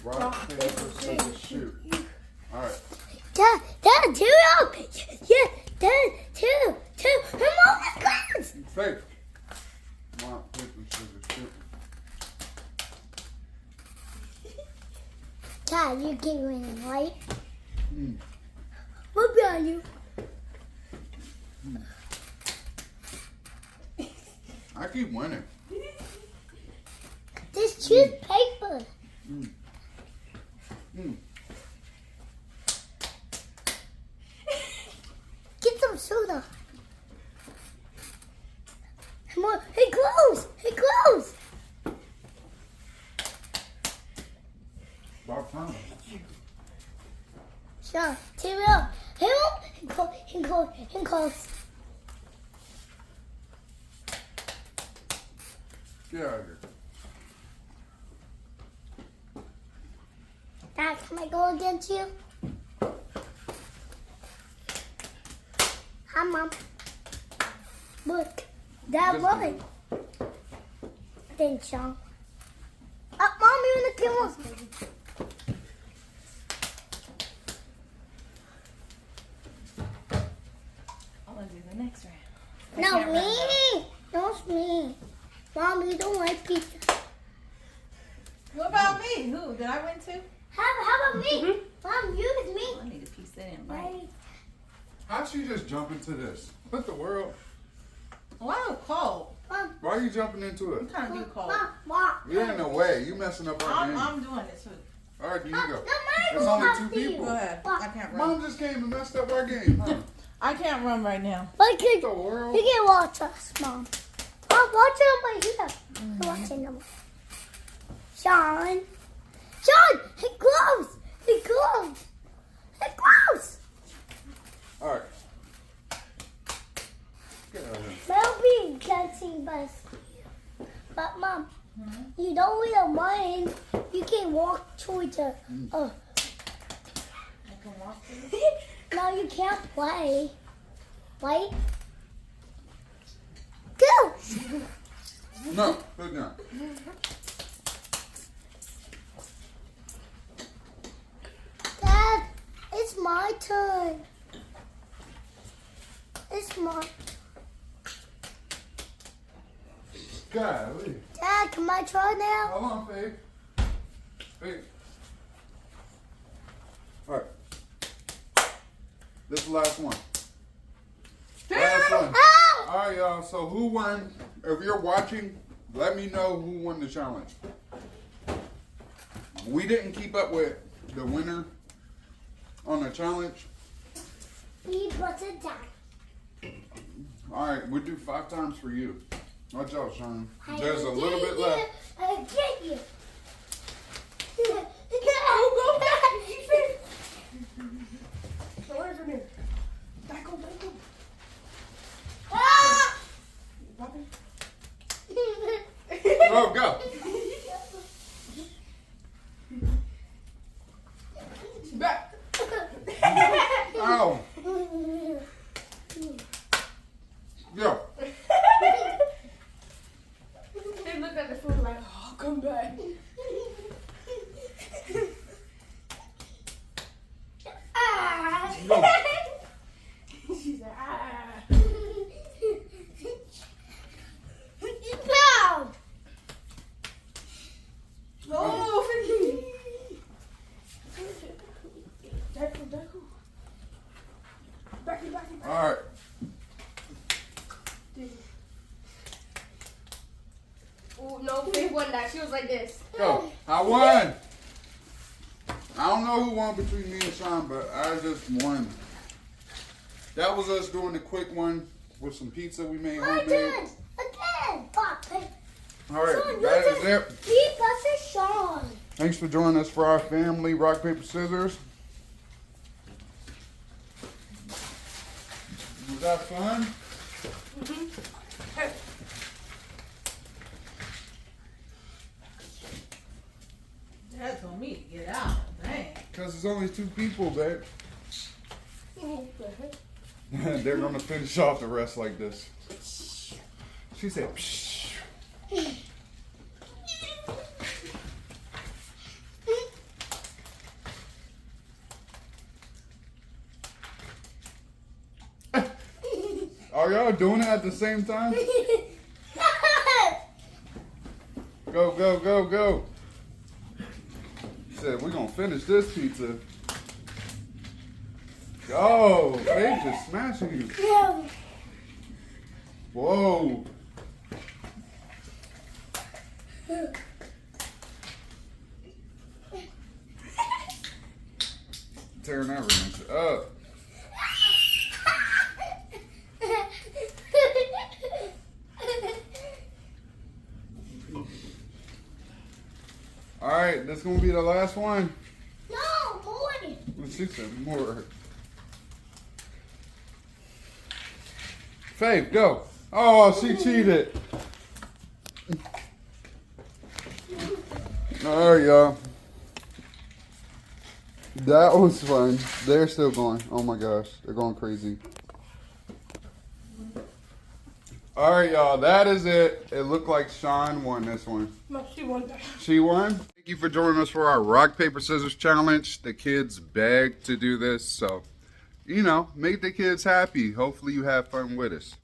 Rock, paper, scissors, shoot. All right. Dad, two up. Yeah, Dad, two. Come on, let's go. Fake. Rock, paper, scissors, shoot. Dad, you keep winning, right? Mm. What about you? I keep winning. Just choose paper. Mm. Mm. Get some soda. Come on. Hey, close. About time. Sean, two up. Him close. Get out of here. Dad, can I go against you? Hi, Mom. Look, Dad Just won. Thanks, Sean. Mom, you're in the camera. I'm gonna do the next round. No, me. No, it's me. Mom, you don't like pizza. What about me? Who? Did I win too? How about me? Mom, you with me. I need a piece that in, right? Right. How'd she just jump into this? What the world? Well, I'm cold. Mom, Why are you jumping into I'm it? trying to do cold. Mom. You're in the way. You messing up our game. I'm doing it too. All right, here you go. No, There's only two people. Go ahead. I can't run. Mom just came and messed up our game. Huh? I can't run right now. But you What the world? can watch us, Mom. Mom, watch them right here. You're watching them. Sean, he close. All right. Get out of here. That'll be dancing bus. But Mom, you don't really mind. You can walk towards the. I can walk through. No, you can't play. Right? Go. No, put down. Dad, it's my turn. It's my. Golly. Dad, can I try now? Hold on, Faith. Faith. All right. This is the last one. Last one. Ow! All right, y'all. So who won? If you're watching, let me know who won the challenge. We didn't keep up with the winner on the challenge. We put it down. All right, we'll do 5 times for you. Watch out, Sean. I There's a will little get bit you. left. I'll get you. Go back. Where's the mirror? Back up. Ah! Oh, go. Back. Ow. Go. They looked at the food like, oh, come back. Ah! Go. She said, ah. No! Oh, Back. All right. Oh, no, Faith won that. She was like this. Go. I won. I don't know who won between me and Sean, but I just won. That was us doing the quick one with some pizza we made homemade. Again! Fuck. All right, Sean, that you is it. Beat Buster Sean. Thanks for joining us for our family rock, paper, scissors. Was that fun? Dad told me to get out. Dang. Because it's only 2 people, babe. They're going to finish off the rest like this. She said, psh. Are y'all doing it at the same time? Go, go, go, go. Said we're gonna finish this pizza. Go! Faith just smashing you. Whoa. Tearing everything up. Alright, that's gonna be the last one. No, more. She said more. Faith, go. Oh, she cheated. Alright, y'all. That was fun. They're still going. Oh my gosh. They're going crazy. Alright, y'all. That is it. It looked like Sean won this one. No, she won that. She won. Thank you for joining us for our rock, paper, scissors challenge. The kids begged to do this. So, you know, make the kids happy. Hopefully you have fun with us.